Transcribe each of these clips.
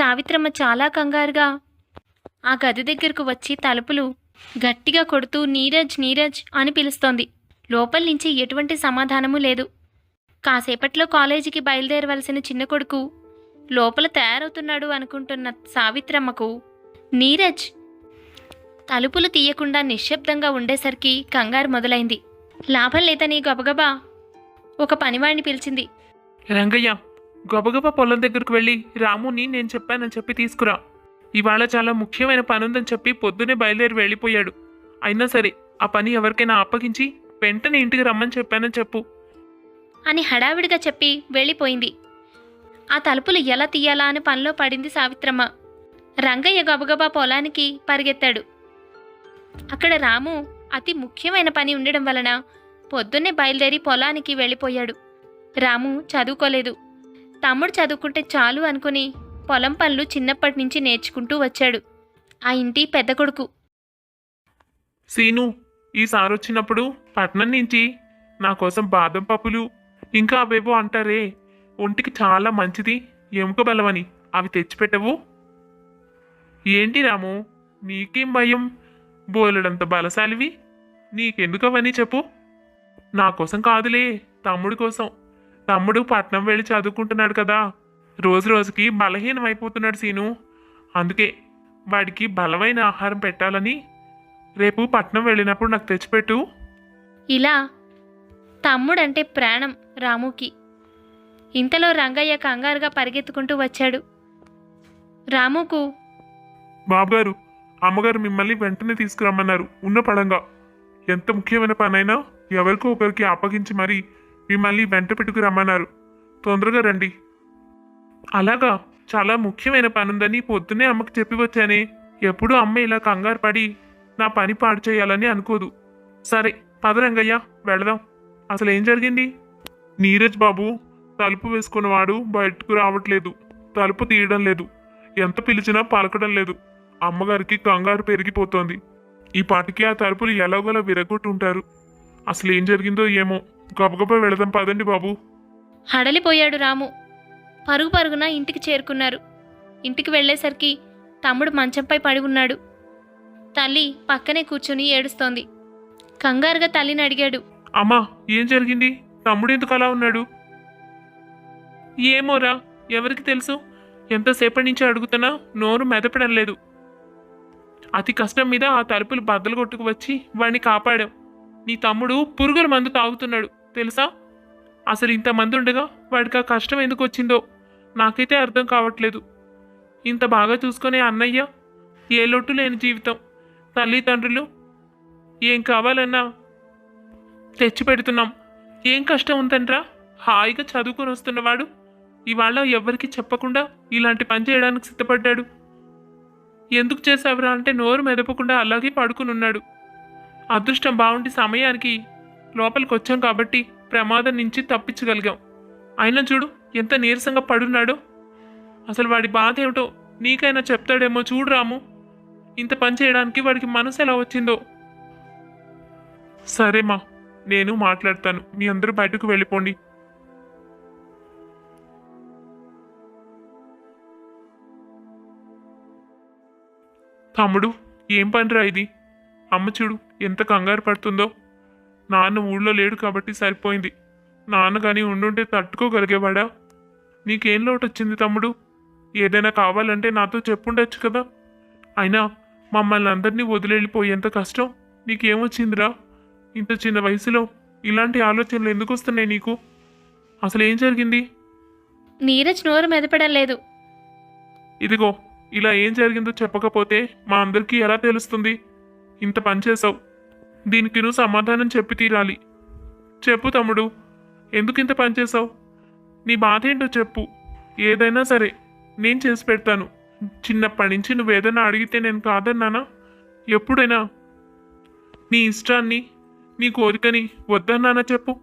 సావిత్రమ్మ చాలా కంగారుగా ఆ గది దగ్గరకు వచ్చి తలుపులు గట్టిగా కొడుతూ నీరజ్ నీరజ్ అని పిలుస్తోంది. లోపల నుంచి ఎటువంటి సమాధానమూ లేదు. కాసేపట్లో కాలేజీకి బయలుదేరవలసిన చిన్న కొడుకు లోపల తయారవుతున్నాడు అనుకుంటున్న సావిత్రమ్మకు నీరజ్ తలుపులు తీయకుండా నిశ్శబ్దంగా ఉండేసరికి కంగారు మొదలైంది. లాభం లేదని గబగబా ఒక పనివాడిని పిలిచింది. రంగయ్య, గబగబా పొలం దగ్గరకు వెళ్ళి రాముని నేను చెప్పానని చెప్పి తీసుకురా. ఇవాళ చాలా ముఖ్యమైన పనుందని చెప్పి పొద్దునే బయలుదేరి వెళ్ళిపోయాడు. అయినా సరే ఆ పని ఎవరికైనా అప్పగించి వెంటనే ఇంటికి రమ్మని చెప్పానని చెప్పు అని హడావిడిగా చెప్పి వెళ్ళిపోయింది. ఆ తలుపులు ఎలా తీయాలా అని పనిలో పడింది సావిత్రమ్మ. రంగయ్య గబగబా పొలానికి పరిగెత్తాడు. అక్కడ రాము అతి ముఖ్యమైన పని ఉండడం వలన పొద్దున్నే బయలుదేరి పొలానికి వెళ్ళిపోయాడు. రాము చదువుకోలేదు. తమ్ముడు చదువుకుంటే చాలు అనుకుని పొలం పనులు చిన్నప్పటి నుంచి నేర్చుకుంటూ వచ్చాడు. ఆ ఇంటి పెద్ద కొడుకు. సీను, ఈసారి వచ్చినప్పుడు పట్నం నుంచి నా కోసం బాదం పప్పులు ఇంకా అవేవో అంటారే, ఒంటికి చాలా మంచిది ఎముక బలమని, అవి తెచ్చిపెట్టవు? ఏంటి రాము, నీకేం భయం? బోలెడంత బలశాలివి, నీకెందుకు అవన్నీ చెప్పు. నా కోసం కాదులే, తమ్ముడి కోసం. తమ్ముడు పట్నం వెళ్ళి చదువుకుంటున్నాడు కదా, రోజు రోజుకి బలహీనం అయిపోతున్నాడు సీను. అందుకే వాడికి బలమైన ఆహారం పెట్టాలని రేపు పట్నం వెళ్ళినప్పుడు నాకు తెచ్చిపెట్టు. ఇలా తమ్ముడంటే ప్రాణం రాముకి. ఇంతలో రంగయ్య కంగారుగా పరిగెత్తుకుంటూ వచ్చాడు. రాముకు, బాబుగారు, అమ్మగారు మిమ్మల్ని వెంటనే తీసుకురమ్మన్నారు ఉన్న పడంగా. ఎంత ముఖ్యమైన పనైనా ఎవరికో ఒకరికి అప్పగించి మరీ మిమ్మల్ని వెంట పెట్టుకు రమ్మన్నారు. తొందరగా రండి. అలాగా, చాలా ముఖ్యమైన పనుందని పొద్దునే అమ్మకి చెప్పి వచ్చానే. ఎప్పుడూ అమ్మ ఇలా కంగారు పడి నా పని పాడు చేయాలని అనుకోదు. సరే పద రంగయ్య, వెళదాం. అసలు ఏం జరిగింది? నీరజ్ బాబు తలుపు వేసుకున్నవాడు బయటకు రావట్లేదు, తలుపు తీయడం లేదు, ఎంత పిలిచినా పలకడం లేదు. అమ్మగారికి కంగారు పెరిగిపోతోంది. ఈ పాటికి ఆ తలుపులు ఎలాగోలా విరగొట్టుంటారు. అసలు ఏం జరిగిందో ఏమో. గబగబా వెళదాం పదండి బాబు. హడలిపోయాడు రాము. పరుగు పరుగున ఇంటికి చేరుకున్నారు. ఇంటికి వెళ్లేసరికి తమ్ముడు మంచంపై పడి ఉన్నాడు. తల్లి పక్కనే కూర్చుని ఏడుస్తోంది. కంగారుగా తల్లిని అడిగాడు. అమ్మా, ఏం జరిగింది? తమ్ముడు ఎందుకు అలా ఉన్నాడు? ఏమోరా, ఎవరికి తెలుసు. ఎంతసేపటి నుంచి అడుగుతున్నా నోరు మెదపడం లేదు. అతి కష్టం మీద ఆ తలుపులు బద్దలు కొట్టుకు వచ్చి వాడిని కాపాడాం. నీ తమ్ముడు పురుగుల మందు తాగుతున్నాడు తెలుసా? అసలు ఇంతమంది ఉండగా వాడికి ఆ కష్టం ఎందుకు వచ్చిందో నాకైతే అర్థం కావట్లేదు. ఇంత బాగా చూసుకునే అన్నయ్య, ఏ లోటు లేని జీవితం, తల్లిదండ్రులు ఏం కావాలన్నా తెచ్చి పెడుతున్నాం. ఏం కష్టం ఉందంట్రా? హాయిగా చదువుకొని వస్తున్నవాడు ఇవాళ ఎవరికి చెప్పకుండా ఇలాంటి పని చేయడానికి సిద్ధపడ్డాడు. ఎందుకు చేసావురా అంటే నోరు మెదపకుండా అలాగే పడుకుని ఉన్నాడు. అదృష్టం బాగుండి సమయానికి లోపలికి వచ్చాం కాబట్టి ప్రమాదం నుంచి తప్పించగలిగాం. అయినా చూడు ఎంత నీరసంగా పడున్నాడో. అసలు వాడి బాధ ఏమిటో నీకైనా చెప్తాడేమో చూడు రాము. ఇంత పని చేయడానికి వాడికి మనసు ఎలా వచ్చిందో. సరేమా, నేను మాట్లాడతాను. మీ అందరూ బయటకు వెళ్ళిపోండి. తమ్ముడు, ఏం పనిరా ఇది? అమ్మ చూడు ఎంత కంగారు పడుతుందో. నాన్న ఊళ్ళో లేడు కాబట్టి సరిపోయింది. నాన్న కానీ ఉండుంటే తట్టుకోగలిగేవాడా? నీకేం లోటు వచ్చింది తమ్ముడు? ఏదైనా కావాలంటే నాతో చెప్పుండొచ్చు కదా. అయినా మమ్మల్ని అందరినీ వదిలేళ్ళిపోయేంత కష్టం నీకేమొచ్చిందిరా? ఇంత చిన్న వయసులో ఇలాంటి ఆలోచనలు ఎందుకు వస్తున్నాయి నీకు? అసలు ఏం జరిగింది? నీరజ్ నోరు మెదపడం లేదు. ఇదిగో, ఇలా ఏం జరిగిందో చెప్పకపోతే మా అందరికీ ఎలా తెలుస్తుంది? ఇంత పని చేసావు, దీనికి నువ్వు సమాధానం చెప్పి తీరాలి. చెప్పు తమ్ముడు, ఎందుకు ఇంత పని చేసావు? నీ బాధ ఏంటో చెప్పు. ఏదైనా సరే నేను చేసి పెడతాను. చిన్నప్పటి నుంచి నువ్వేదైనా అడిగితే నేను కాదన్నానా? ఎప్పుడైనా నీ ఇష్టాన్ని, నీ కోరికని వద్దన్నానా? చెప్పు,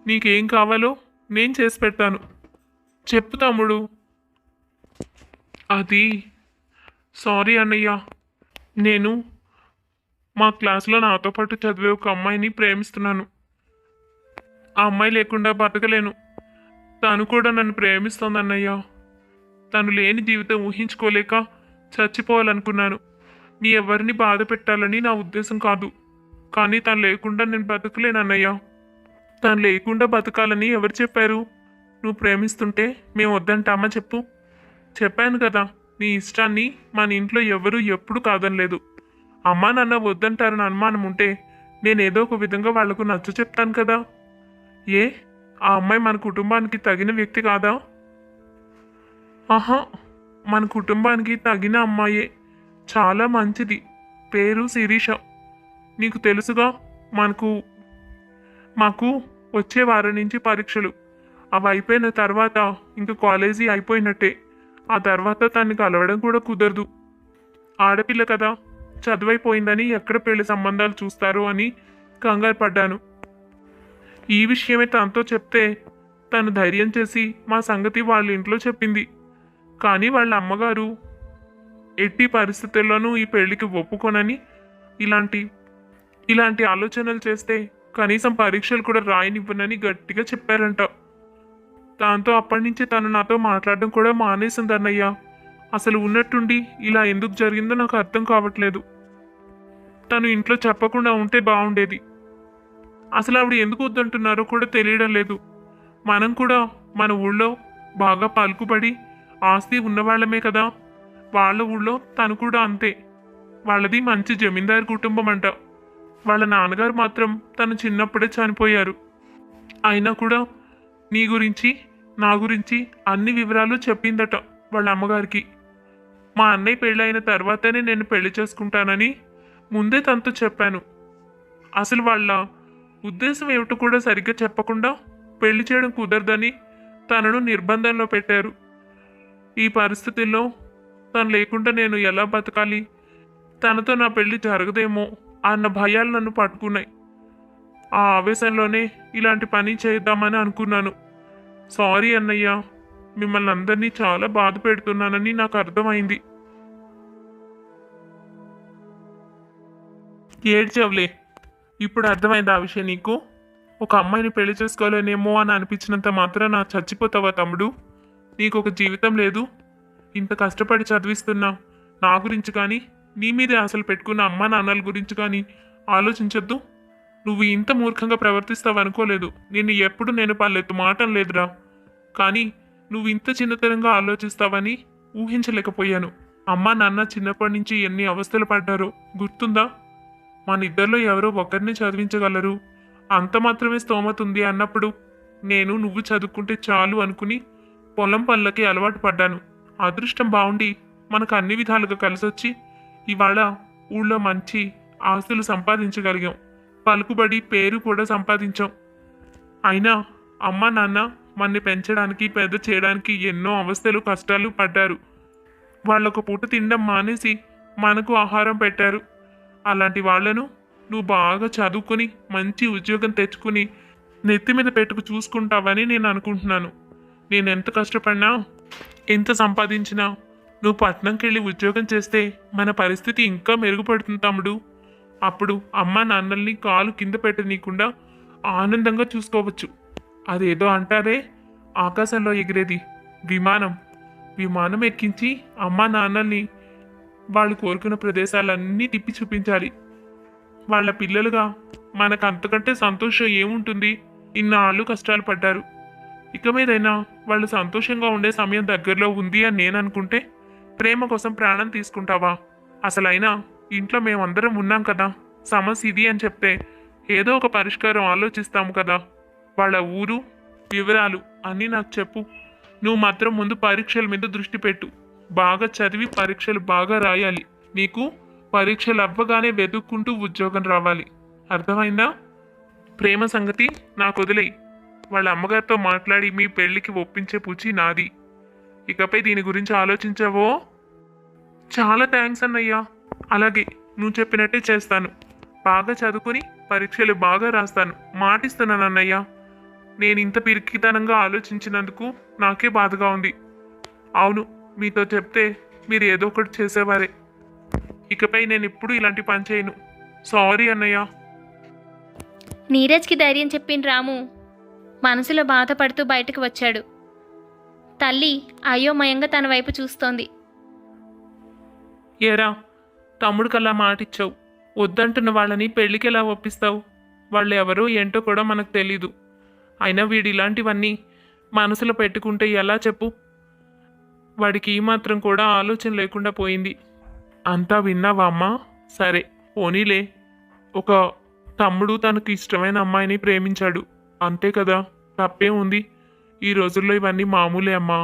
నీకేం కావాలో నేను చేసి పెడతాను. చెప్పు తమ్ముడు. అది సారీ అన్నయ్య, నేను మా క్లాస్లో నాతో పాటు చదివే ఒక అమ్మాయిని ప్రేమిస్తున్నాను. ఆ అమ్మాయి లేకుండా బతకలేను. తను కూడా నన్ను ప్రేమిస్తోంది అన్నయ్య. తను లేని జీవితం ఊహించుకోలేక చచ్చిపోవాలనుకున్నాను. మీ ఎవరిని బాధ పెట్టాలని నా ఉద్దేశం కాదు. కానీ తను లేకుండా నేను బతకలేనన్నయ్య. తను లేకుండా బతకాలని ఎవరు చెప్పారు? నువ్వు ప్రేమిస్తుంటే మేము వద్దంటామా చెప్పు? చెప్పాను కదా, నీ ఇష్టాన్ని మన ఇంట్లో ఎవరూ ఎప్పుడు కాదనలేదు. అమ్మా నాన్న వద్దంటారని అనుమానం ఉంటే నేనేదో ఒక విధంగా వాళ్లకు నచ్చ చెప్తాను కదా. ఏ ఆ అమ్మాయి మన కుటుంబానికి తగిన వ్యక్తి కాదా? ఆహా, మన కుటుంబానికి తగిన అమ్మాయే. చాలా మంచిది. పేరు శిరీష. నీకు తెలుసుగా, మాకు వచ్చే వారం నుంచి పరీక్షలు. అవి అయిపోయిన తర్వాత ఇంక కాలేజీ అయిపోయినట్టే. ఆ తర్వాత తన్ని కలవడం కూడా కుదరదు. ఆడపిల్ల కదా, చదువైపోయిందని ఎక్కడ పెళ్లి సంబంధాలు చూస్తారో అని కంగారు పడ్డాను. ఈ విషయమే తనతో చెప్తే తను ధైర్యం చేసి మా సంగతి వాళ్ళ ఇంట్లో చెప్పింది. కానీ వాళ్ళ అమ్మగారు ఎట్టి పరిస్థితుల్లోనూ ఈ పెళ్లికి ఒప్పుకోనని, ఇలాంటి ఆలోచనలు చేస్తే కనీసం పరీక్షలు కూడా రాయనివ్వనని గట్టిగా చెప్పారంట. దాంతో అప్పటి నుంచి తను నాతో మాట్లాడడం కూడా మానేసింది అన్నయ్య. అసలు ఉన్నట్టుండి ఇలా ఎందుకు జరిగిందో నాకు అర్థం కావట్లేదు. తను ఇంట్లో చెప్పకుండా ఉంటే బాగుండేది. అసలు ఆవిడ ఎందుకు వద్దంటున్నారో కూడా తెలియడం లేదు. మనం కూడా మన ఊళ్ళో బాగా పలుకుబడి ఆస్తి ఉన్నవాళ్లమే కదా. వాళ్ళ ఊళ్ళో తను కూడా అంతే. వాళ్ళది మంచి జమీందారు కుటుంబం అంట. వాళ్ళ నాన్నగారు మాత్రం తను చిన్నప్పుడే చనిపోయారు. అయినా కూడా నీ గురించి నా గురించి అన్ని వివరాలు చెప్పిందట వాళ్ళ అమ్మగారికి. మా అన్నయ్య పెళ్ళైన తర్వాతనే నేను పెళ్లి చేసుకుంటానని ముందే తనతో చెప్పాను. అసలు వాళ్ళ ఉద్దేశం ఏమిటో కూడా సరిగ్గా చెప్పకుండా పెళ్లి చేయడం కుదరదని తనను నిర్బంధంలో పెట్టారు. ఈ పరిస్థితుల్లో తను లేకుండా నేను ఎలా బతకాలి? తనతో నా పెళ్లి జరగదేమో అన్న భయాలు నన్ను పట్టుకున్నాయి. ఆ ఆవేశంలోనే ఇలాంటి పని చేద్దామని అనుకున్నాను. సారీ అన్నయ్య, మిమ్మల్ని అందరినీ చాలా బాధ పెడుతున్నానని నాకు అర్థమైంది. ఏడ్చవలే, ఇప్పుడు అర్థమైంది ఆ విషయం నీకు? ఒక అమ్మాయిని పెళ్లి చేసుకోలేనేమో అని అనిపించినంత మాత్రం నా చచ్చిపోతావా తమ్ముడు? నీకు ఒక జీవితం లేదు? ఇంత కష్టపడి చదివిస్తున్నా నా గురించి కానీ, నీ మీదే అసలు పెట్టుకున్న అమ్మా నాన్నల గురించి కానీ ఆలోచించొద్దు? నువ్వు ఇంత మూర్ఖంగా ప్రవర్తిస్తావు అనుకోలేదు. నేను పల్లెత్తు మాటం లేదురా. కానీ నువ్వు ఇంత చిన్నతనంగా ఆలోచిస్తావని ఊహించలేకపోయాను. అమ్మా నాన్న చిన్నప్పటి నుంచి ఎన్ని అవస్థలు పడ్డారో గుర్తుందా? మన ఇద్దరిలో ఎవరో ఒకరిని చదివించగలరు, అంత మాత్రమే స్తోమత ఉంది అన్నప్పుడు నువ్వు చదువుకుంటే చాలు అనుకుని పొలం పనులకి అలవాటు పడ్డాను. అదృష్టం బాగుండి మనకు అన్ని విధాలుగా కలిసొచ్చి ఇవాళ ఊళ్ళో మంచి ఆస్తులు సంపాదించగలిగాం. పలుకుబడి పేరు కూడా సంపాదించాం. అయినా అమ్మా నాన్న మన్ని పెంచడానికి పెద్ద చేయడానికి ఎన్నో అవస్థలు కష్టాలు పడ్డారు. వాళ్ళొక పూట తినడం మానేసి మనకు ఆహారం పెట్టారు. అలాంటి వాళ్లను నువ్వు బాగా చదువుకొని మంచి ఉద్యోగం తెచ్చుకుని నెత్తి మీద పెట్టుకు చూసుకుంటావని నేను అనుకుంటున్నాను. నేను ఎంత కష్టపడినా ఎంత సంపాదించినా నువ్వు పట్నంకి వెళ్ళి ఉద్యోగం చేస్తే మన పరిస్థితి ఇంకా మెరుగుపడుతుంది తమ్ముడు. అప్పుడు అమ్మా నాన్నల్ని కాలు కింద పెట్టనీయకుండా ఆనందంగా చూసుకోవచ్చు. అదేదో అంటారే, ఆకాశంలో ఎగిరేది విమానం ఎక్కించి అమ్మా నాన్నల్ని వాళ్ళు కోరుకున్న ప్రదేశాలన్నీ తిప్పి చూపించాలి. వాళ్ళ పిల్లలుగా మనకు అంతకంటే సంతోషం ఏముంటుంది? ఇన్నాళ్ళు కష్టాలు పడ్డారు. ఇక మీదైనా వాళ్ళు సంతోషంగా ఉండే సమయం దగ్గరలో ఉంది అని నేను అనుకుంటే ప్రేమ కోసం ప్రాణం తీసుకుంటావా? అసలైనా ఇంట్లో మేమందరం ఉన్నాం కదా. సమస్య ఇది అని చెప్తే ఏదో ఒక పరిష్కారం ఆలోచిస్తాము కదా. వాళ్ళ ఊరు వివరాలు అన్నీ నాకు చెప్పు. నువ్వు మాత్రం ముందు పరీక్షల మీద దృష్టి పెట్టు. బాగా చదివి పరీక్షలు బాగా రాయాలి. నీకు పరీక్షలు అవ్వగానే వెతుక్కుంటూ ఉద్యోగం రావాలి. అర్థమైందా? ప్రేమ సంగతి నాకు వదిలేయి. వాళ్ళ అమ్మగారితో మాట్లాడి మీ పెళ్లికి ఒప్పించే పూచి నాది. ఇకపై దీని గురించి ఆలోచించావో? చాలా థ్యాంక్స్ అన్నయ్యా. అలాగే నువ్వు చెప్పినట్టే చేస్తాను. బాగా చదువుకుని పరీక్షలు బాగా రాస్తాను, మాటిస్తున్నాను అన్నయ్య. నేను ఇంత పిరికితనంగా ఆలోచించినందుకు నాకే బాధగా ఉంది. అవును, మీతో చెప్తే మీరు ఏదో ఒకటి చేసేవారే. ఇకపై నేను ఇప్పుడు ఇలాంటి పని చేయను. సారీ అన్నయ్య. నీరజ్కి ధైర్యం చెప్పిన రాము మనసులో బాధపడుతూ బయటకు వచ్చాడు. తల్లి అయోమయంగా తన వైపు చూస్తోంది. ఏరా, తమ్ముడికల్లా మాటిచ్చావు, వద్దంటున్న వాళ్ళని పెళ్ళికి ఎలా ఒప్పిస్తావు? వాళ్ళు ఎవరో ఏంటో కూడా మనకు తెలీదు. అయినా వీడు ఇలాంటివన్నీ మనసులో పెట్టుకుంటే ఎలా చెప్పు? వాడికి ఈ మాత్రం కూడా ఆలోచన లేకుండా పోయింది. అంతా విన్నావా అమ్మా? సరే పోనీలే, ఒక తమ్ముడు తనకు ఇష్టమైన అమ్మాయిని ప్రేమించాడు, అంతే కదా, తప్పే ఉంది. ఈ రోజుల్లో ఇవన్నీ మామూలే అమ్మా.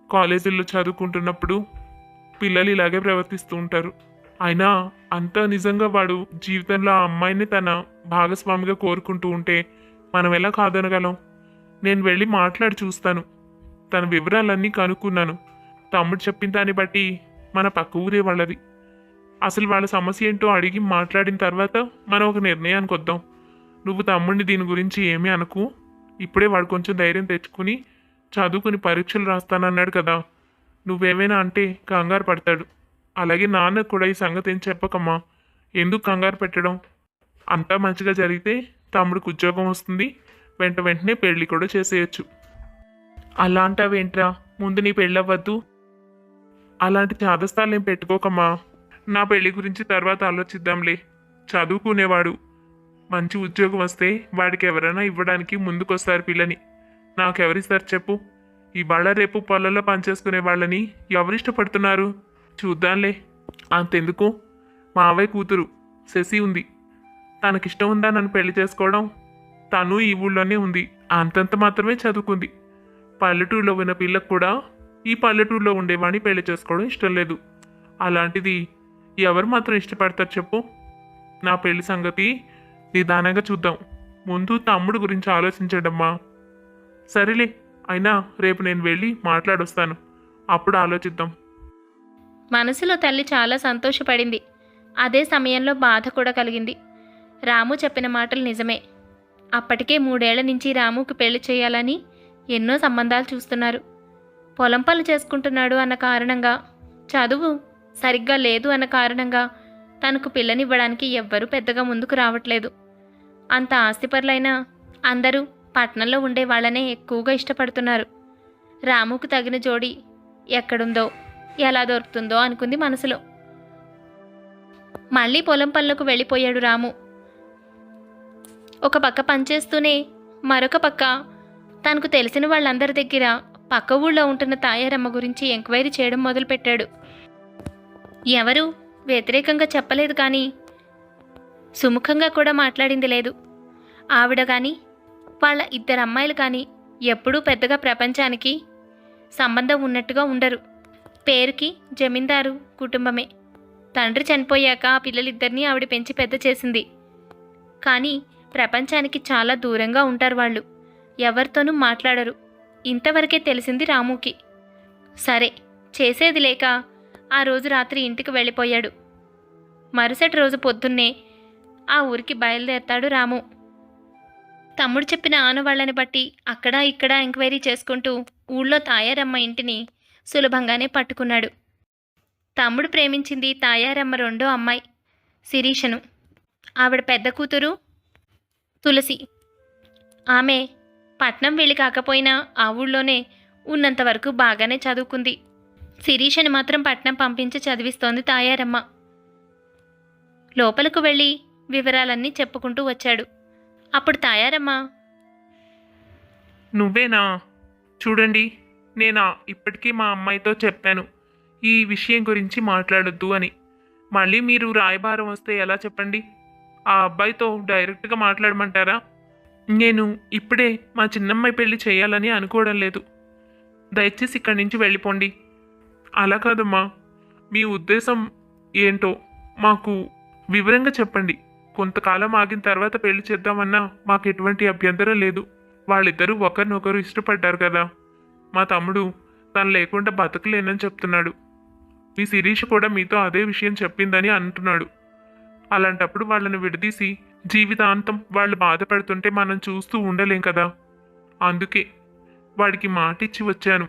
కాలేజీల్లో చదువుకుంటున్నప్పుడు పిల్లలు ఇలాగే ప్రవర్తిస్తూ ఉంటారు. అయినా అంత నిజంగా వాడు జీవితంలో ఆ అమ్మాయిని తన భాగస్వామిగా కోరుకుంటూ ఉంటే మనం ఎలా కాదనగలం? నేను వెళ్ళి మాట్లాడి చూస్తాను. తన వివరాలన్నీ కనుక్కున్నాను. తమ్ముడు చెప్పిన దాన్ని బట్టి మన పక్క ఊరే వాళ్ళది. అసలు వాళ్ళ సమస్య ఏంటో అడిగి మాట్లాడిన తర్వాత మనం ఒక నిర్ణయానికి వద్దాం. నువ్వు తమ్ముడిని దీని గురించి ఏమీ అనకు. ఇప్పుడే వాడు కొంచెం ధైర్యం తెచ్చుకుని చదువుకుని పరీక్షలు రాస్తానన్నాడు కదా, నువ్వేమైనా అంటే కంగారు పడతాడు. అలాగే నాన్నకు కూడా ఈ సంగతి ఏం చెప్పకమ్మా. ఎందుకు కంగారు పెట్టడం? అంతా మంచిగా జరిగితే తమ్ముడికి ఉద్యోగం వస్తుంది, వెంటనే పెళ్లి కూడా చేసేయచ్చు. అలా అంటావేంట్రా? ముందు నీ పెళ్ళవ్వద్దు. అలాంటి చాదస్తాలేం పెట్టుకోకమ్మా. నా పెళ్లి గురించి తర్వాత ఆలోచిద్దాంలే. చదువుకునేవాడు, మంచి ఉద్యోగం వస్తే వాడికి ఎవరైనా ఇవ్వడానికి ముందుకొస్తారు పిల్లని. నాకెవరిస్తారు చెప్పు? ఇవాళ రేపు పొలంలో పనిచేసుకునే వాళ్ళని ఎవరిష్టపడుతున్నారు? చూద్దాంలే. అంతెందుకు, మావయ్య కూతురు శశి ఉంది. తనకిష్టం ఉందా నన్ను పెళ్లి చేసుకోవడం? తను ఈ ఊళ్ళోనే ఉంది, అంతంత మాత్రమే చదువుకుంది. పల్లెటూరులో ఉన్న పిల్లకు కూడా ఈ పల్లెటూరులో ఉండేవాడిని పెళ్లి చేసుకోవడం ఇష్టం లేదు. అలాంటిది ఎవరు మాత్రం ఇష్టపడతారు చెప్పు? నా పెళ్లి సంగతి నిదానంగా చూద్దాం. ముందు తమ్ముడు గురించి ఆలోచించడమ్మా. సరేలే, అయినా రేపు నేను వెళ్ళి మాట్లాడొస్తాను, అప్పుడు ఆలోచిద్దాం. మనసులో తల్లి చాలా సంతోషపడింది. అదే సమయంలో బాధ కూడా కలిగింది. రాము చెప్పిన మాటలు నిజమే. అప్పటికే 3 ఏళ్ల నుంచి రాముకు పెళ్లి చేయాలని ఎన్నో సంబంధాలు చూస్తున్నారు. పొలం పనులు చేసుకుంటున్నాడు అన్న కారణంగా, చదువు సరిగ్గా లేదు అన్న కారణంగా తనకు పిల్లనివ్వడానికి ఎవ్వరూ పెద్దగా ముందుకు రావట్లేదు. అంత ఆస్తిపరులైనా అందరూ పట్నంలో ఉండే వాళ్ళనే ఎక్కువగా ఇష్టపడుతున్నారు. రాముకు తగిన జోడి ఎక్కడుందో, ఎలా దొరుకుతుందో అనుకుంది మనసులో. మళ్ళీ పొలం పనులకు వెళ్ళిపోయాడు రాము. ఒక పక్క పనిచేస్తూనే మరొక పక్క తనకు తెలిసిన వాళ్ళందరి దగ్గర పక్క ఊళ్ళో ఉంటున్న తాయారమ్మ గురించి ఎంక్వైరీ చేయడం మొదలుపెట్టాడు. ఎవరూ వ్యతిరేకంగా చెప్పలేదు, కానీ సుముఖంగా కూడా మాట్లాడింది లేదు. ఆవిడ కానీ వాళ్ళ 2 అమ్మాయిలు కానీ ఎప్పుడూ పెద్దగా ప్రపంచానికి సంబంధం ఉన్నట్టుగా ఉండరు. పేరుకి జమీందారు కుటుంబమే. తండ్రి చనిపోయాక ఆ పిల్లలిద్దరినీ ఆవిడ పెంచి పెద్ద చేసింది. కానీ ప్రపంచానికి చాలా దూరంగా ఉంటారు వాళ్ళు. ఎవరితోనూ మాట్లాడరు. ఇంతవరకే తెలిసింది రాముకి. సరే, చేసేది లేక ఆ రోజు రాత్రి ఇంటికి వెళ్ళిపోయాడు. మరుసటి రోజు పొద్దున్నే ఆ ఊరికి బయలుదేరతాడు రాము. తమ్ముడు చెప్పిన ఆనవాళ్లని బట్టి అక్కడ ఇక్కడ ఎంక్వైరీ చేసుకుంటూ ఊళ్ళో తాయారమ్మ ఇంటిని సులభంగానే పట్టుకున్నాడు. తమ్ముడు ప్రేమించింది తాయారమ్మ 2వ అమ్మాయి శిరీషను. ఆవిడ పెద్ద కూతురు తులసి. ఆమె పట్నం వెళ్ళి కాకపోయినా ఆ ఊళ్ళోనే ఉన్నంతవరకు బాగానే చదువుకుంది. శిరీషని మాత్రం పట్నం పంపించి చదివిస్తోంది తాయారమ్మ. లోపలకు వెళ్ళి వివరాలన్నీ చెప్పుకుంటూ వచ్చాడు. అప్పుడు తాయారమ్మ, నువ్వేనా? చూడండి, నేను ఇప్పటికీ మా అమ్మాయితో చెప్పాను ఈ విషయం గురించి మాట్లాడొద్దు అని. మళ్ళీ మీరు రాయబారం వస్తే ఎలా చెప్పండి? ఆ అబ్బాయితో డైరెక్ట్గా మాట్లాడమంటారా? నేను ఇప్పుడే మా చిన్నమ్మాయి పెళ్లి చేయాలని అనుకోవడం లేదు. దయచేసి ఇక్కడి నుంచి వెళ్ళిపోండి. అలా కాదమ్మా, మీ ఉద్దేశం ఏంటో మాకు వివరంగా చెప్పండి. కొంతకాలం ఆగిన తర్వాత పెళ్లి చేద్దామన్నా మాకు ఎటువంటి అభ్యంతరం లేదు. వాళ్ళిద్దరూ ఒకరినొకరు ఇష్టపడ్డారు కదా. మా తమ్ముడు తను లేకుండా బతకలేనని చెప్తున్నాడు. మీ శిరీష్ కూడా మీతో అదే విషయం చెప్పిందని అంటున్నాడు. అలాంటప్పుడు వాళ్ళని విడదీసి జీవితాంతం వాళ్ళు బాధపడుతుంటే మనం చూస్తూ ఉండలేం కదా. అందుకే వాడికి మాటిచ్చి వచ్చాను,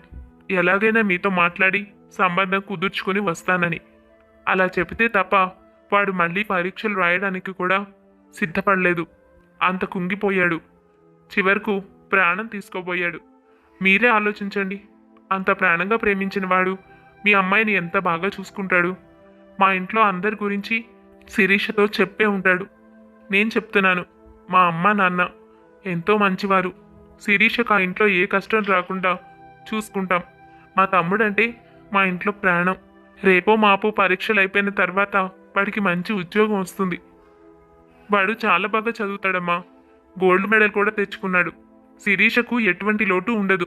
ఎలాగైనా మీతో మాట్లాడి సంబంధం కుదుర్చుకొని వస్తానని. అలా చెబితే తప్ప వాడు మళ్ళీ పరీక్షలు రాయడానికి కూడా సిద్ధపడలేదు. అంత కుంగిపోయాడు. చివరకు ప్రాణం తీసుకోబోయాడు. మీరే ఆలోచించండి. అంత ప్రాణంగా ప్రేమించిన వాడు మీ అమ్మాయిని ఎంత బాగా చూసుకుంటాడు. మా ఇంట్లో అందరి గురించి శిరీషతో చెప్పే ఉంటాడు. నేను చెప్తున్నాను, మా అమ్మ నాన్న ఎంతో మంచివారు. శిరీషకు ఆ ఇంట్లో ఏ కష్టం రాకుండా చూసుకుంటాం. మా తమ్ముడంటే మా ఇంట్లో ప్రాణం. రేపో మాపో పరీక్షలు అయిపోయిన తర్వాత వాడికి మంచి ఉద్యోగం వస్తుంది. వాడు చాలా బాగా చదువుతాడమ్మా. గోల్డ్ మెడల్ కూడా తెచ్చుకున్నాడు. శిరీషకు ఎటువంటి లోటు ఉండదు.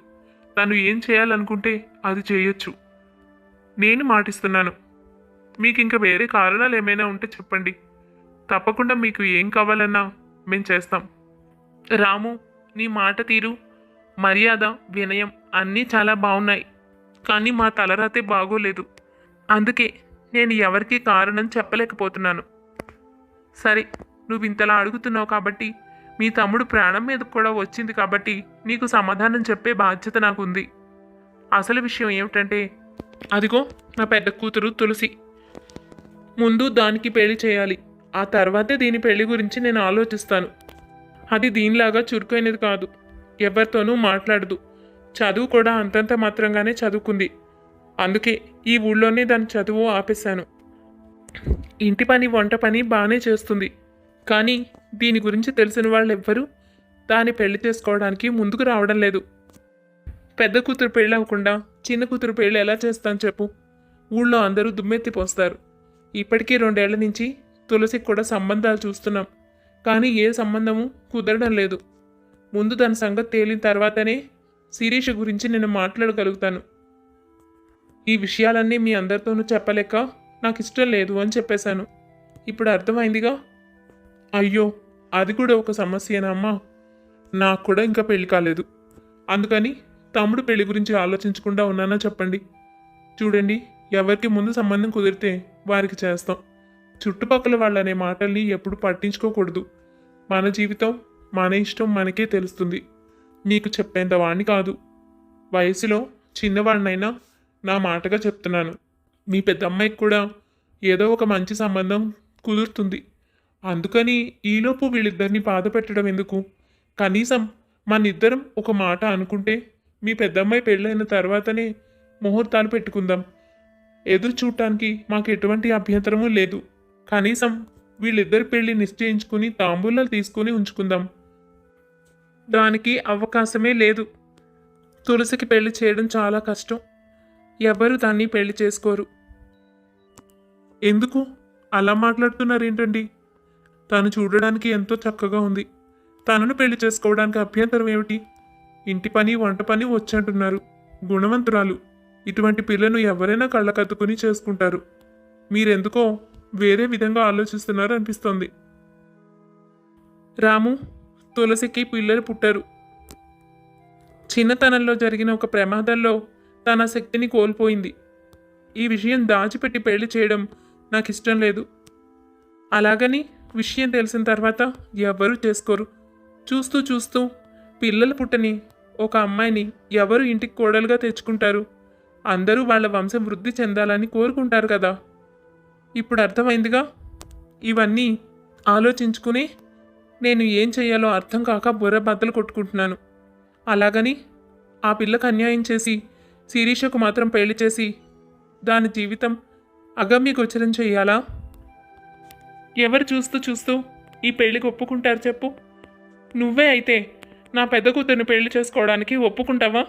తను ఏం చేయాలనుకుంటే అది చేయొచ్చు. నేను మాటిస్తున్నాను. మీకు ఇంకా వేరే కారణాలు ఏమైనా ఉంటే చెప్పండి. తప్పకుండా మీకు ఏం కావాలన్నా మేము చేస్తాం. రాము, నీ మాట తీరు, మర్యాద, వినయం అన్నీ చాలా బాగున్నాయి. కానీ మా తలరాతే బాగోలేదు. అందుకే నేను ఎవరికీ కారణం చెప్పలేకపోతున్నాను. సరే, నువ్వు ఇంతలా అడుగుతున్నావు కాబట్టి, మీ తమ్ముడు ప్రాణం మీద కూడా వచ్చింది కాబట్టి నీకు సమాధానం చెప్పే బాధ్యత నాకుంది. అసలు విషయం ఏమిటంటే, అదిగో నా పెద్ద కూతురు తులసి. ముందు దానికి పెళ్లి చేయాలి. ఆ తర్వాతే దీని పెళ్లి గురించి నేను ఆలోచిస్తాను. అది దీనిలాగా చురుకైనది కాదు. ఎవరితోనూ మాట్లాడదు. చదువు కూడా అంతంత మాత్రంగానే చదువుకుంది. అందుకే ఈ ఊళ్ళోనే దాని చదువు ఆపేశాను. ఇంటి పని, వంట పని బాగానే చేస్తుంది. కానీ దీని గురించి తెలిసిన వాళ్ళు ఎవ్వరూ దాన్ని పెళ్లి చేసుకోవడానికి ముందుకు రావడం లేదు. పెద్ద కూతురు పెళ్ళి అవ్వకుండా చిన్న కూతురు పెళ్ళి ఎలా చేస్తాను చెప్పు? ఊళ్ళో అందరూ దుమ్మెత్తిపోస్తారు. ఇప్పటికీ 2 ఏళ్ల నుంచి తులసికి కూడా సంబంధాలు చూస్తున్నాం. కానీ ఏ సంబంధము కుదరడం లేదు. ముందు దాని సంగతి తేలిన తర్వాతనే శిరీష గురించి నేను మాట్లాడగలుగుతాను. ఈ విషయాలన్నీ మీ అందరితోనూ చెప్పలేక నాకు ఇష్టం లేదు అని చెప్పేశాను. ఇప్పుడు అర్థమైందిగా? అయ్యో, అది కూడా ఒక సమస్యేనా అమ్మా? నాకు కూడా ఇంకా పెళ్లి కాలేదు. అందుకని తమ్ముడు పెళ్లి గురించి ఆలోచించకుండా ఉన్నానా చెప్పండి? చూడండి, ఎవరికి ముందు సంబంధం కుదిరితే వారికి చేస్తాం. చుట్టుపక్కల వాళ్ళనే మాటల్ని ఎప్పుడు పట్టించుకోకూడదు. మన జీవితం, మన ఇష్టం మనకే తెలుస్తుంది. నీకు చెప్పేంత వాణ్ణి కాదు. వయసులో చిన్నవాడినైనా నా మాటగా చెప్తున్నాను. మీ పెద్దమ్మాయికి కూడా ఏదో ఒక మంచి సంబంధం కుదురుతుంది. అందుకని ఈలోపు వీళ్ళిద్దరిని బాధ పెట్టడం ఎందుకు? కనీసం మనిద్దరం ఒక మాట అనుకుంటే మీ పెద్దమ్మాయి పెళ్ళైన తర్వాతనే ముహూర్తాలు పెట్టుకుందాం. ఎదురు చూడటానికి మాకు ఎటువంటి అభ్యంతరమూ లేదు. కనీసం వీళ్ళిద్దరి పెళ్లి నిశ్చయించుకుని తాంబూలాలు తీసుకుని ఉంచుకుందాం. దానికి అవకాశమే లేదు. తులసికి పెళ్లి చేయడం చాలా కష్టం. ఎవరు దాన్ని పెళ్లి చేసుకోరు. ఎందుకు అలా మాట్లాడుతున్నారేంటండి? తను చూడడానికి ఎంతో చక్కగా ఉంది. తనను పెళ్లి చేసుకోవడానికి అభ్యంతరం ఏమిటి? ఇంటి పని, వంట పని వచ్చంటున్నారు. గుణవంతురాలు. ఇటువంటి పిల్లను ఎవరైనా కళ్ళకద్దుకుని చేసుకుంటారు. మీరెందుకో వేరే విధంగా ఆలోచిస్తున్నారు అనిపిస్తోంది. రాము, తులసికి పిల్లలు పుట్టారు. చిన్నతనంలో జరిగిన ఒక ప్రమాదంలో తన శక్తిని కోల్పోయింది. ఈ విషయం దాచిపెట్టి పెళ్లి చేయడం నాకు ఇష్టం లేదు. అలాగని విషయం తెలిసిన తర్వాత ఎవరూ చేసుకోరు. చూస్తూ చూస్తూ పిల్లలు పుట్టని ఒక అమ్మాయిని ఎవరు ఇంటికి కోడలుగా తెచ్చుకుంటారు? అందరూ వాళ్ళ వంశం వృద్ధి చెందాలని కోరుకుంటారు కదా. ఇప్పుడు అర్థమైందిగా? ఇవన్నీ ఆలోచించుకుని నేను ఏం చేయాలో అర్థం కాక బుర్ర బద్దలు కొట్టుకుంటున్నాను. అలాగని ఆ పిల్లకు అన్యాయం చేసి శిరీషకు మాత్రం పెళ్లి చేసి దాని జీవితం అగమ్యగోచరం చెయ్యాలా? ఎవరు చూస్తూ చూస్తూ ఈ పెళ్లికి ఒప్పుకుంటారు చెప్పు? నువ్వే అయితే నా పెద్ద కూతుర్ని పెళ్లి చేసుకోవడానికి ఒప్పుకుంటావా?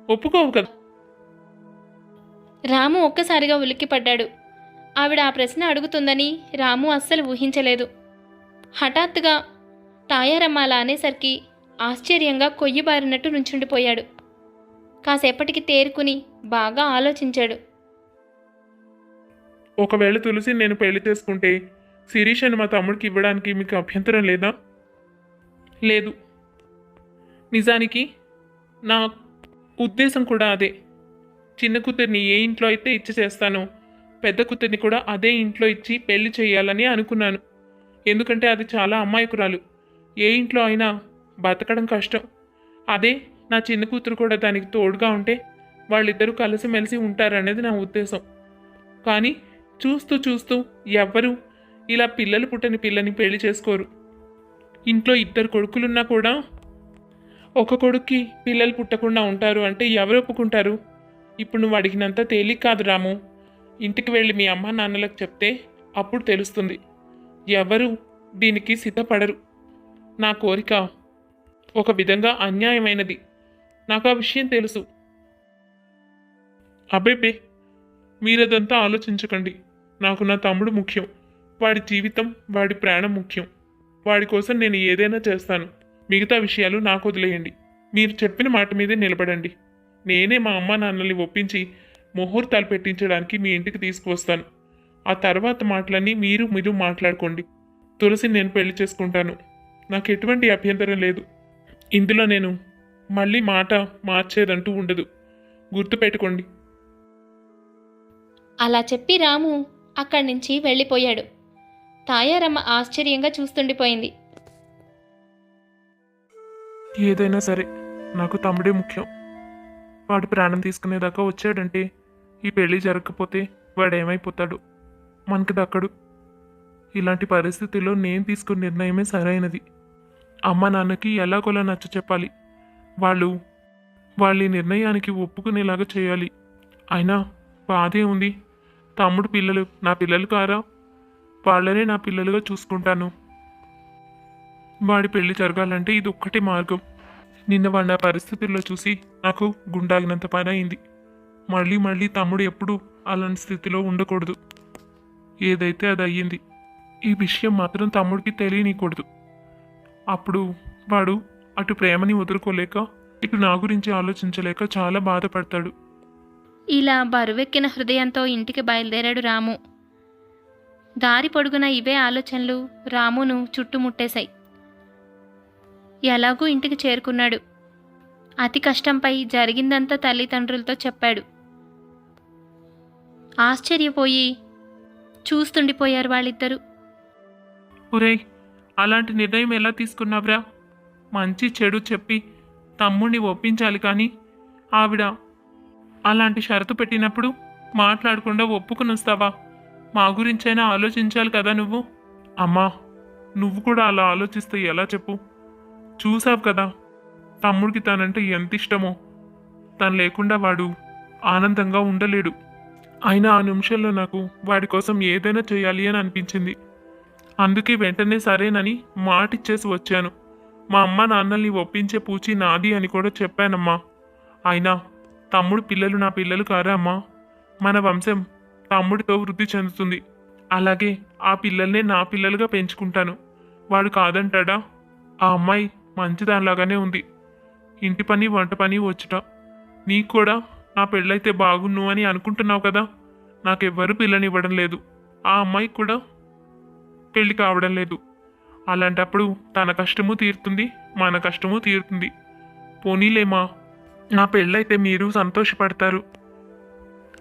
ఒప్పుకోవు కదా. రాము ఒక్కసారిగా ఉలిక్కిపడ్డాడు. ఆవిడ ఆ ప్రశ్న అడుగుతుందని రాము అస్సలు ఊహించలేదు. హఠాత్తుగా తాయారమ్మ అలా అనేసరికి ఆశ్చర్యంగా కొయ్యిబారినట్టు నుంచుండిపోయాడు. కాసేపటికి తేరుకుని బాగా ఆలోచించాడు. ఒకవేళ తులసి నేను పెళ్లి చేసుకుంటే శిరీషను మా తమ్ముడికి ఇవ్వడానికి మీకు అభ్యంతరం లేదా? లేదు. నిజానికి నా ఉద్దేశం కూడా అదే. చిన్న కూతుర్ని ఏ ఇంట్లో అయితే ఇచ్చి చేస్తానో పెద్ద కూతుర్ని కూడా అదే ఇంట్లో ఇచ్చి పెళ్లి చేయాలని అనుకున్నాను. ఎందుకంటే అది చాలా అమాయకురాలు. ఏ ఇంట్లో అయినా బతకడం కష్టం. అదే నా చిన్న కూతురు కూడా దానికి తోడుగా ఉంటే వాళ్ళిద్దరూ కలిసిమెలిసి ఉంటారనేది నా ఉద్దేశం. కానీ చూస్తూ చూస్తూ ఎవ్వరూ ఇలా పిల్లలు పుట్టని పిల్లని పెళ్లి చేసుకోరు. ఇంట్లో 2 కొడుకులున్నా కూడా ఒక కొడుక్కి పిల్లలు పుట్టకుండా ఉంటారు అంటే ఎవరు ఒప్పుకుంటారు? ఇప్పుడు నువ్వు అడిగినంత తేలిక కాదు రాము. ఇంటికి వెళ్ళి మీ అమ్మ నాన్నలకు చెప్తే అప్పుడు తెలుస్తుంది. ఎవరు దీనికి సిద్ధపడరు. నా కోరిక ఒక విధంగా అన్యాయమైనది. నాకు ఆ విషయం తెలుసు. అబ్బేబే, మీరదంతా ఆలోచించకండి. నాకు నా తమ్ముడు ముఖ్యం. వాడి జీవితం, వాడి ప్రాణం ముఖ్యం. వాడి కోసం నేను ఏదైనా చేస్తాను. మిగతా విషయాలు నాకు వదిలేయండి. మీరు చెప్పిన మాట మీదే నిలబడండి. నేనే మా అమ్మ నాన్నల్ని ఒప్పించి ముహూర్తాలు పెట్టించడానికి మీ ఇంటికి తీసుకువస్తాను. ఆ తర్వాత మాటలన్నీ మీరు మాట్లాడుకోండి. తులసిని నేను పెళ్లి చేసుకుంటాను. నాకు ఎటువంటి అభ్యంతరం లేదు. ఇందులో నేను మళ్ళీ మాట మార్చేదంటూ ఉండదు. గుర్తుపెట్టుకోండి. అలా చెప్పి రాము అక్కడి నుంచి వెళ్ళిపోయాడు. తాయారమ్మ ఆశ్చర్యంగా చూస్తుండిపోయింది. ఏదైనా సరే నాకు తమ్ముడే ముఖ్యం. వాడు ప్రాణం తీసుకునేదాకా వచ్చాడంటే ఈ పెళ్లి జరగకపోతే వాడేమైపోతాడు? మనకు దక్కడు. ఇలాంటి పరిస్థితుల్లో నేను తీసుకున్న నిర్ణయమే సరైనది. అమ్మ నాన్నకి ఎలాగోలా నచ్చ చెప్పాలి. వాళ్ళ ఈ నిర్ణయానికి ఒప్పుకునేలాగా చేయాలి. అయినా బాధే ఉంది. తమ్ముడు పిల్లలు నా పిల్లలు కారా? వాళ్ళనే నా పిల్లలుగా చూసుకుంటాను. వాడి పెళ్లి జరగాలంటే ఇది ఒక్కటే మార్గం. నిన్న వాడిన పరిస్థితుల్లో చూసి నాకు గుండాగినంత పని అయింది. మళ్ళీ తమ్ముడు ఎప్పుడూ అలాంటి స్థితిలో ఉండకూడదు. ఏదైతే అది అయ్యింది. ఈ విషయం మాత్రం తమ్ముడికి తెలియనీయకూడదు. అప్పుడు వాడు అటు ప్రేమని వదులుకోలేక ఇటు నా గురించి ఆలోచించలేక చాలా బాధపడతాడు. ఇలా బరువెక్కిన హృదయంతో ఇంటికి బయలుదేరాడు రాము. దారి పొడుగున ఇవే ఆలోచనలు రామును చుట్టుముట్టేశాయి. ఎలాగూ ఇంటికి చేరుకున్నాడు. అతి కష్టంపై జరిగిందంతా తల్లిదండ్రులతో చెప్పాడు. ఆశ్చర్యపోయి చూస్తుండిపోయారు వాళ్ళిద్దరూ. ఒరేయ్, అలాంటి నిర్ణయం ఎలా తీసుకున్నావురా? మంచి చెడు చెప్పి తమ్ముడిని ఒప్పించాలి, కానీ ఆవిడ అలాంటి షరతు పెట్టినప్పుడు మాట్లాడకుండా ఒప్పుకుని వస్తావా? మా గురించైనా ఆలోచించాలి కదా నువ్వు. అమ్మా, నువ్వు కూడా అలా ఆలోచిస్తే ఎలా చెప్పు? చూసావు కదా తమ్ముడికి తనంటే ఎంత ఇష్టమో. తను లేకుండా వాడు ఆనందంగా ఉండలేడు. అయినా ఆ నిమిషంలో నాకు వాడి కోసం ఏదైనా చేయాలి అని అనిపించింది. అందుకే వెంటనే సరేనని మాటిచ్చేసి వచ్చాను. మా అమ్మ నాన్నల్ని ఒప్పించే పూచి నాది అని కూడా చెప్పానమ్మా. అయినా తమ్ముడు పిల్లలు నా పిల్లలు కారా అమ్మా? మన వంశం తమ్ముడితో వృద్ధి చెందుతుంది. అలాగే ఆ పిల్లల్నే నా పిల్లలుగా పెంచుకుంటాను. వాడు కాదంటాడా? ఆ అమ్మాయి మంచిదానిలాగానే ఉంది. ఇంటి పని వంట పని వచ్చుట. నీకు కూడా నా పెళ్ళైతే బాగున్ను అని అనుకుంటున్నావు కదా. నాకెవ్వరూ పిల్లనివ్వడం లేదు. ఆ అమ్మాయికి కూడా పెళ్ళి కావడం లేదు. అలాంటప్పుడు తన కష్టము తీరుతుంది, మన కష్టము తీరుతుంది. పోనీలేమా, నా పెళ్ళైతే మీరు సంతోషపడతారు.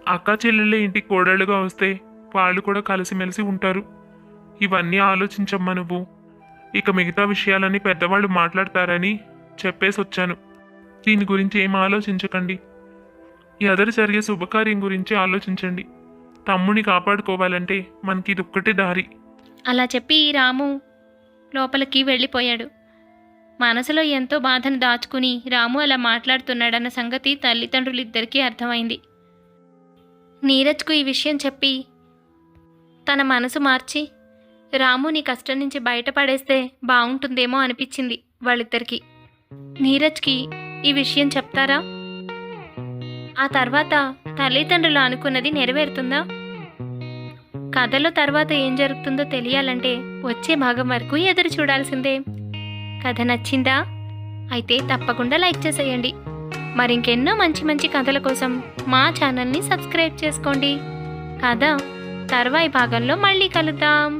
అక్క చెల్లెళ్ళే ఇంటికి కోడళ్ళుగా వస్తే వాళ్ళు కూడా కలిసిమెలిసి ఉంటారు. ఇవన్నీ ఆలోచించమ్మా నువ్వు. ఇక మిగతా విషయాలన్నీ పెద్దవాళ్ళు మాట్లాడతారని చెప్పేసి వచ్చాను. దీని గురించి ఏం ఆలోచించకండి. ఎదురు జరిగే శుభకార్యం గురించి ఆలోచించండి. తమ్ముని కాపాడుకోవాలంటే మనకి ఇది ఒక్కటే దారి. అలా చెప్పి రాము లోపలికి వెళ్ళిపోయాడు. మనసులో ఎంతో బాధను దాచుకుని రాము అలా మాట్లాడుతున్నాడన్న సంగతి తల్లిదండ్రులిద్దరికీ అర్థమైంది. నీరజ్కు ఈ విషయం చెప్పి తన మనసు మార్చి రాముని కష్టం నుంచి బయటపడేస్తే బాగుంటుందేమో అనిపించింది వాళ్ళిద్దరికీ. నీరజ్కి ఈ విషయం చెప్తారా? ఆ తర్వాత తల్లిదండ్రులు అనుకున్నది నెరవేరుతుందా? కథలో తర్వాత ఏం జరుగుతుందో తెలియాలంటే వచ్చే భాగం వరకు ఎదురు చూడాల్సిందే. కథ నచ్చిందా? అయితే తప్పకుండా లైక్ చేసేయండి. మరింకెన్నో మంచి మంచి కథల కోసం మా ఛానల్ని సబ్స్క్రైబ్ చేసుకోండి. కథ తర్వాయి భాగంలో మళ్ళీ కలుద్దాం.